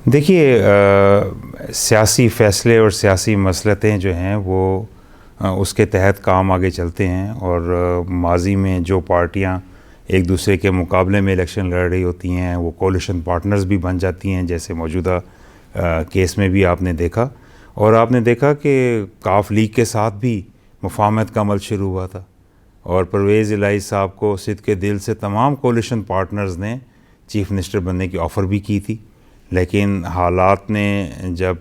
देखिए, सियासी फ़ैसले और सियासी मसलहतें जो हैं वो उसके तहत काम आगे चलते हैं। और माज़ी में जो पार्टियां एक दूसरे के मुकाबले में इलेक्शन लड़ रही होती हैं वो कोलिशन पार्टनर्स भी बन जाती हैं, जैसे मौजूदा केस में भी आपने देखा। और आपने देखा कि काफ लीग के साथ भी मुफाहमत का अमल शुरू हुआ था और परवेज़ इलाही साहब को सिद्ध के दिल से तमाम कोलिशन पार्टनर्स ने चीफ़ मिनिस्टर बनने की ऑफ़र भी की थी। लेकिन हालात ने जब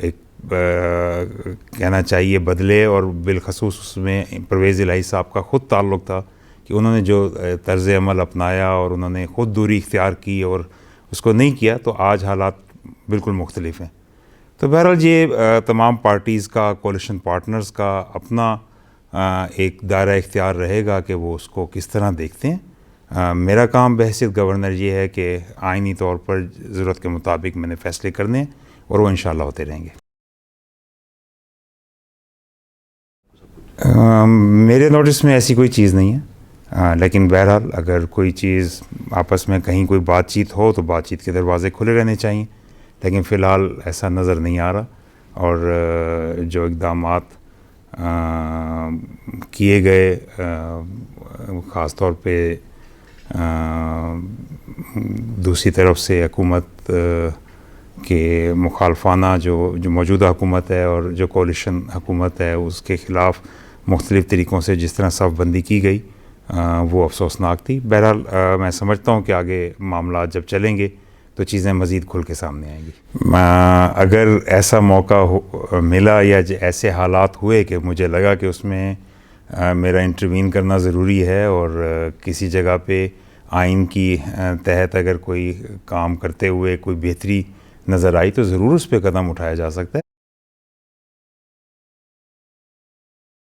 एक कहना चाहिए बदले, और बिलखसूस उसमें परवेज़ इलाही साहब का ख़ुद ताल्लुक़ था कि उन्होंने जो तर्ज़ अमल अपनाया और उन्होंने ख़ुद दूरी इख्तियार की और उसको नहीं किया, तो आज हालात बिल्कुल मुख्तलिफ हैं। तो बहरहाल ये तमाम पार्टीज़ का, कोलिशन पार्टनर्स का अपना एक दायरा इख्तियार रहेगा कि वो उसको किस तरह देखते हैं। मेरा काम बहैसियत गवर्नर ये है कि आइनी तौर पर ज़रूरत के मुताबिक मैंने फ़ैसले करने हैं और वो इंशाअल्लाह होते रहेंगे। मेरे नोटिस में ऐसी कोई चीज़ नहीं है, लेकिन बहरहाल अगर कोई चीज़ आपस में कहीं कोई बातचीत हो तो बातचीत के दरवाज़े खुले रहने चाहिए, लेकिन फ़िलहाल ऐसा नज़र नहीं आ रहा। और जो इक़दामात किए गए, ख़ास तौर पे दूसरी तरफ से हुकूमत के मुखालफाना जो मौजूदा हुकूमत है और जो कोलिशन हुकूमत है उसके ख़िलाफ़ मुख्तलिफ़ तरीक़ों से जिस तरह सफ़बंदी की गई, वो अफसोसनाक थी। बहरहाल मैं समझता हूँ कि आगे मामला जब चलेंगे तो चीज़ें मज़ीद खुल के सामने आएंगी। अगर ऐसा मौका मिला या ऐसे हालात हुए कि मुझे लगा कि उसमें मेरा इंटरवीन करना ज़रूरी है और किसी जगह पे आइन की तहत अगर कोई काम करते हुए कोई बेहतरी नज़र आई, तो ज़रूर उस पर कदम उठाया जा सकता है।